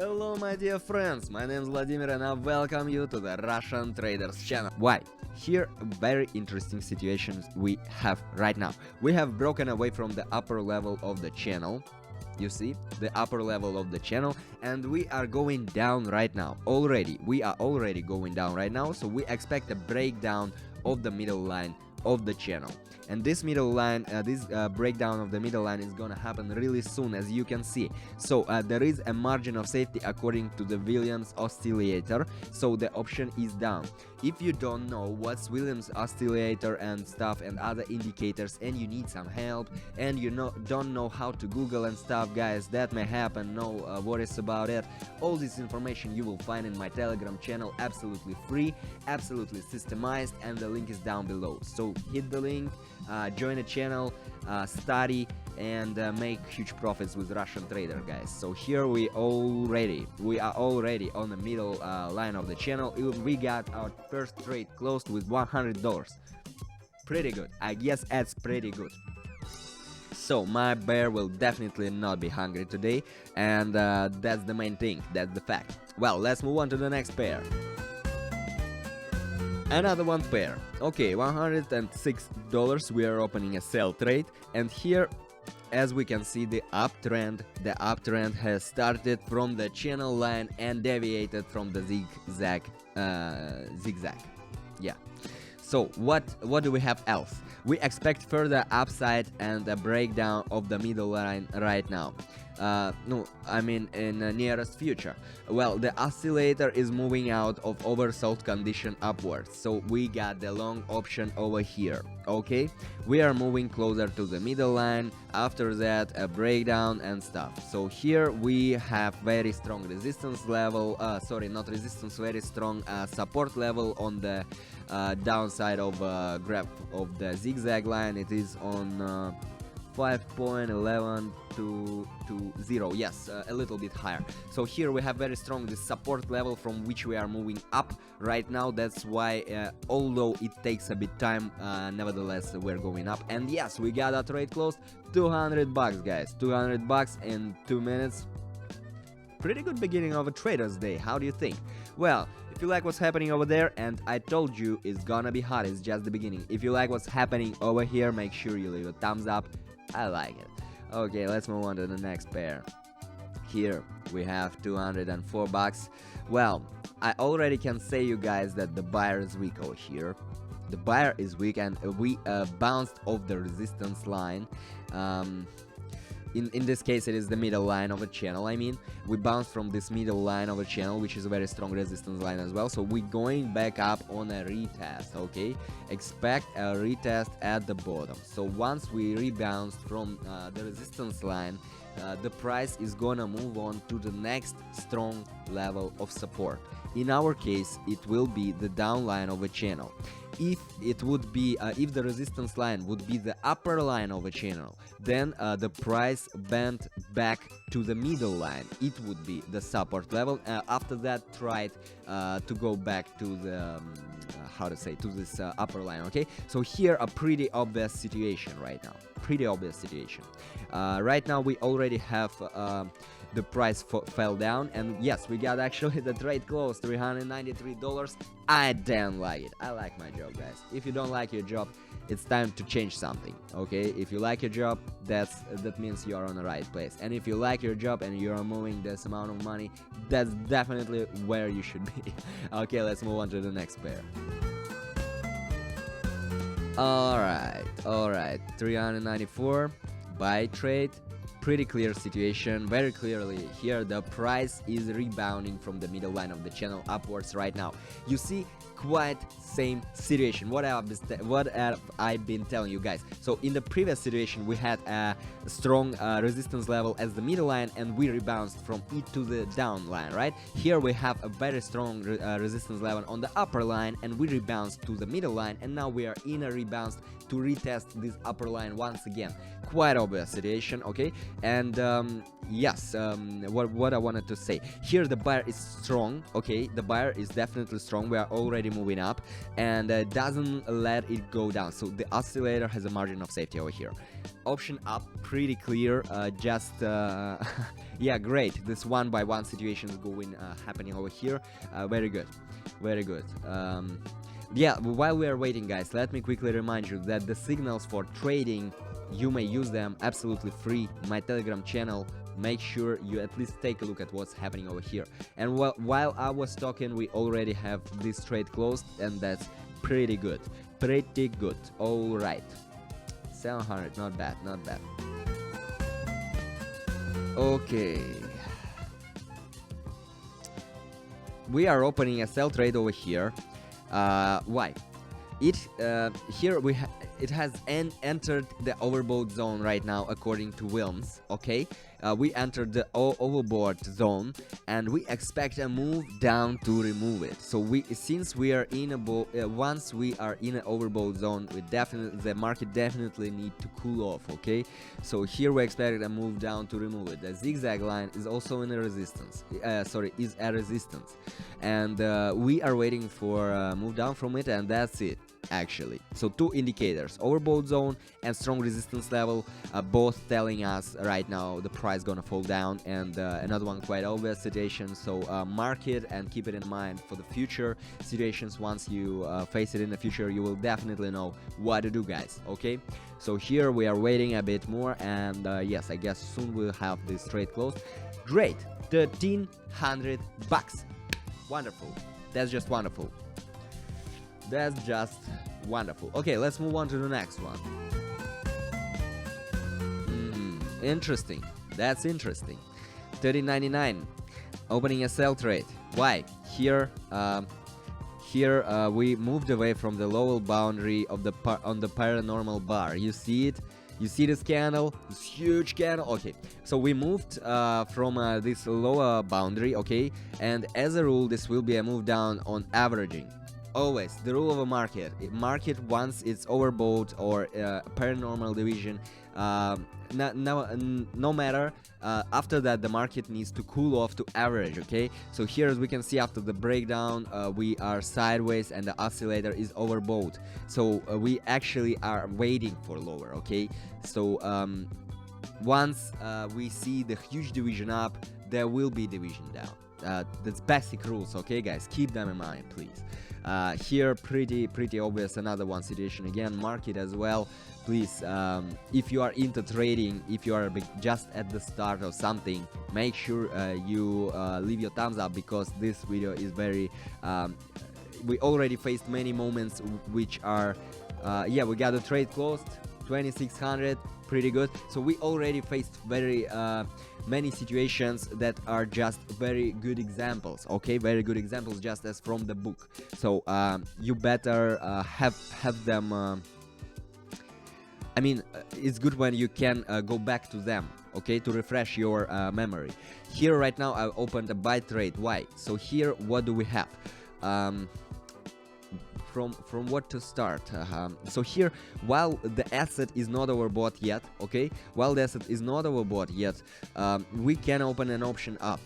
Hello my dear friends, my name is Vladimir and I welcome you to the Russian Traders channel. Why? Here very interesting situations we have right now. We have broken away from the upper level of the channel. You see, the upper level of the channel, and we are going down right now. We are already going down right now, so we expect a breakdown of the middle line of the channel. And this middle line, this breakdown of the middle line is gonna happen really soon, as you can see. So there is a margin of safety according to the Williams oscillator, so the option is down. If you don't know what's Williams oscillator and stuff and other indicators, and you need some help, and you don't know how to Google and stuff, guys, that may happen, no worries about it. All this information you will find in my Telegram channel, absolutely free, absolutely systemized, and the link is down below. So hit the link, join the channel, study, and make huge profits with Russian Trader, guys. So here we are already on the middle line of the channel. We got our first trade closed with $100. Pretty good, I guess that's pretty good. So my bear will definitely not be hungry today, and that's the main thing, that's the fact. Well, let's move on to the next pair. Another one pair. Okay, $106. We are opening a sell trade, and here, as we can see, the uptrend has started from the channel line and deviated from the zigzag. Yeah. So what do we have else? We expect further upside and a breakdown of the middle line right now. No, I mean in the nearest future. Well, the oscillator is moving out of oversold condition upwards, so we got the long option over here. Okay, we are moving closer to the middle line. After that, a breakdown and stuff. So here we have very strong resistance level, very strong support level on the downside of graph of the zigzag line. It is on 5.11 to 0, yes, a little bit higher. So here we have very strong this support level from which we are moving up right now. That's why although it takes a bit time, nevertheless we're going up. And yes, we got a trade closed, $200, guys, $200 in 2 minutes. Pretty good beginning of a trader's day, how do you think? Well, if you like what's happening over there, and I told you it's gonna be hot, it's just the beginning. If you like what's happening over here, make sure you leave a thumbs up. I like it. Okay, let's move on to the next pair. Here we have $204. Well, I already can say you guys that the buyer is weak over here. The buyer is weak, and we bounced off the resistance line. In this case, it is the middle line of a channel. I mean, we bounced from this middle line of a channel, which is a very strong resistance line as well. So we're going back up on a retest. Okay, expect a retest at the bottom. So once we rebound from the resistance line, the price is gonna move on to the next strong level of support. In our case, it will be the downline of a channel. If it would be, if the resistance line would be the upper line of a channel, then the price bent back to the middle line. It would be the support level. After that, tried to go back to the to this upper line. Okay, so here a pretty obvious situation right now. Pretty obvious situation. Right now we already have the price fell down, and yes, we got actually the trade close, $393. I damn like it. I like my job, guys. If you don't like your job, it's time to change something. Okay, if you like your job, that means you are on the right place. And if you like your job and you are moving this amount of money, that's definitely where you should be. Okay, let's move on to the next pair. Alright, 394 buy trade. Pretty clear situation, very clearly here the price is rebounding from the middle line of the channel upwards right now. You see, quite same situation what have I been telling you guys. So in the previous situation we had a strong resistance level as the middle line, and we rebounded from it to the down line, right? Here we have a very strong resistance level on the upper line, and we rebounded to the middle line, and now we are in a rebound to retest this upper line once again. Quite obvious situation. Okay, And yes, what I wanted to say here, the buyer is strong. Okay, the buyer is definitely strong. We are already moving up, and doesn't let it go down. So the oscillator has a margin of safety over here. Option up, pretty clear. Just yeah, great. This one by one situation is going happening over here. Very good, very good. Yeah, while we are waiting, guys, let me quickly remind you that the signals for trading, you may use them absolutely free in my Telegram channel. Make sure you at least take a look at what's happening over here. And while I was talking, we already have this trade closed, and that's pretty good. Pretty good. All right. 700, not bad, not bad. Okay. We are opening a sell trade over here. Why? It here it has entered the overbought zone right now, according to Wilms. Okay, we entered the overbought zone, and we expect a move down to remove it. So since we are in a once we are in an overbought zone, the market definitely need to cool off. Okay, so here we expect a move down to remove it. The zigzag line is also in a resistance. Is a resistance, and we are waiting for a move down from it, and that's it. Actually, so two indicators, overbought zone and strong resistance level, both telling us right now the price gonna fall down. And another one quite obvious situation, so mark it and keep it in mind for the future situations. Once you face it in the future, you will definitely know what to do, guys. Okay, so here we are waiting a bit more, and yes, I guess soon we'll have this trade closed. Great, 1,300 bucks. Wonderful. That's just wonderful. That's just wonderful. Okay, let's move on to the next one. Interesting. That's interesting. 30.99. Opening a sell trade. Why? Here we moved away from the lower boundary of the on the paranormal bar. You see it? You see this candle? This huge candle? Okay, so we moved from this lower boundary, okay? And as a rule, this will be a move down on averaging. Always the rule of a market. Once it's overbought or paranormal division, no matter, after that the market needs to cool off to average. Okay, so here, as we can see, after the breakdown, we are sideways and the oscillator is overbought. So we actually are waiting for lower. Okay, so once we see the huge division up, there will be division down. That's basic rules. Okay, guys, keep them in mind, please. Here, pretty obvious, another one situation. Again, market as well. Please, if you are into trading, if you are just at the start of something, make sure you leave your thumbs up, because this video is very we already faced many moments which are yeah, we got the trade closed 2600, pretty good. So we already faced very many situations that are just very good examples. Okay, very good examples, just as from the book. So you better have them. I mean, it's good when you can go back to them, okay, to refresh your memory. Here right now I opened a buy trade. Why? So here, what do we have? From what to start? So here, while the asset is not overbought yet, okay, while the asset is not overbought yet, we can open an option up.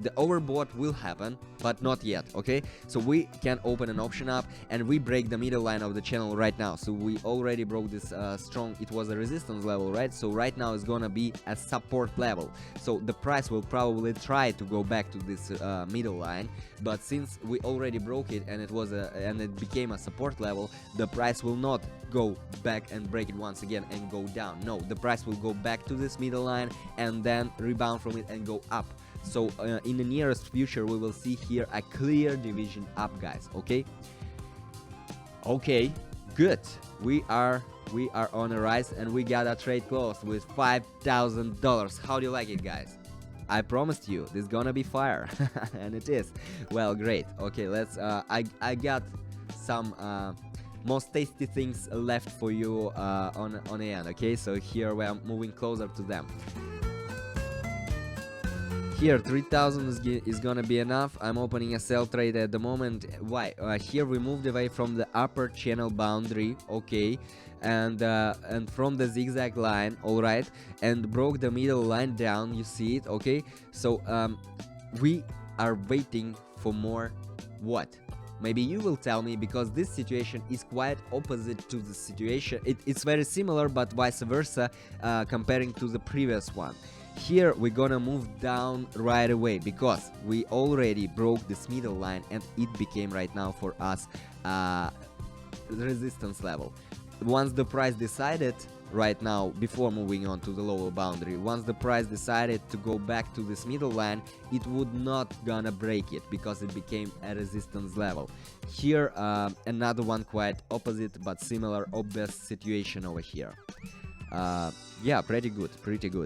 The overbought will happen, but not yet. Okay, so we can open an option up, and we break the middle line of the channel right now. So we already broke this strong, it was a resistance level, right? So right now it's gonna be a support level. So the price will probably try to go back to this middle line, but since we already broke it and it became a support level, the price will not go back and break it once again and go down. No, the price will go back to this middle line and then rebound from it and go up. So in the nearest future, we will see here a clear division up, guys. Okay, good. We are on a rise, and we got a trade closed with $5,000. How do you like it, guys? I promised you this is gonna be fire. And it is. Well, great. Okay, let's I got some most tasty things left for you on the end. Okay, so here we are moving closer to them. Here 3000 is gonna be enough. I'm opening a sell trade at the moment. Why? Here we moved away from the upper channel boundary, okay, and from the zigzag line, all right, and broke the middle line down. You see it, okay? So we are waiting for more. What? Maybe you will tell me, because this situation is quite opposite to the situation. It's very similar, but vice versa, comparing to the previous one. Here we're gonna move down right away because we already broke this middle line and it became right now for us resistance level. Once the price decided right now, before moving on to the lower boundary, once the price decided to go back to this middle line, it would not gonna break it because it became a resistance level. Here another one quite opposite but similar obvious situation over here. Yeah, pretty good.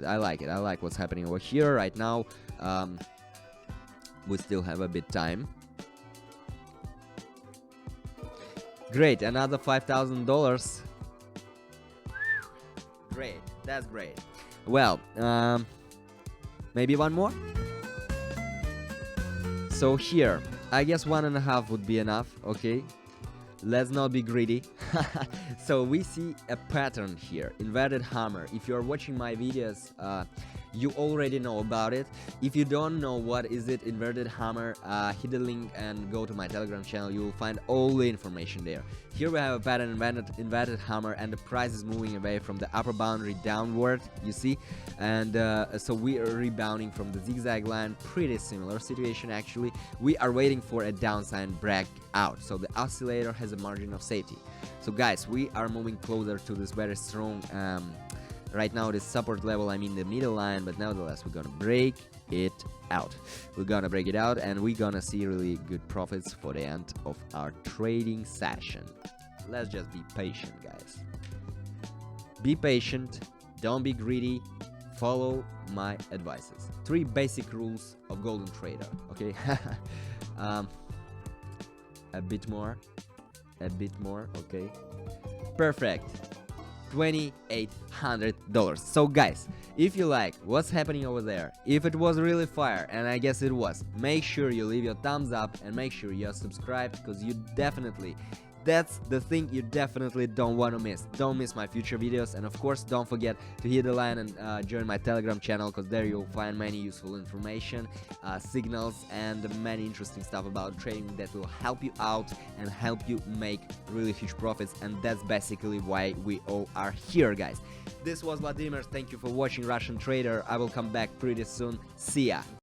I like it. I like what's happening over here right now. We still have a bit time. Great, another $5,000. Great, that's great. Well, maybe one more. So here, I guess 1.5 would be enough. Okay, let's not be greedy. So we see a pattern here, inverted hammer. If you're watching my videos, you already know about it. If you don't know what is it, inverted hammer, hit the link and go to my Telegram channel. You will find all the information there. Here we have a pattern, inverted hammer, and the price is moving away from the upper boundary downward, you see, and so we are rebounding from the zigzag line. Pretty similar situation actually. We are waiting for a downside breakout, so the oscillator has a margin of safety. So guys, we are moving closer to this very strong right now this support level, I mean the middle line, but nevertheless we're gonna break it out. We're gonna break it out and we're gonna see really good profits for the end of our trading session. Let's just be patient, guys. Be patient, don't be greedy, follow my advices. 3 basic rules of golden trader, okay? A bit more, okay? Perfect. $2,800. So guys, if you like what's happening over there, if it was really fire, and I guess it was, make sure you leave your thumbs up and make sure you're subscribed, because you definitely, that's the thing you definitely don't want to miss. Don't miss my future videos, and of course don't forget to hit the line and join my Telegram channel, because there you'll find many useful information, signals, and many interesting stuff about trading that will help you out and help you make really huge profits. And that's basically why we all are here, guys. This was Vladimir. Thank you for watching Russian Trader. I will come back pretty soon. See ya.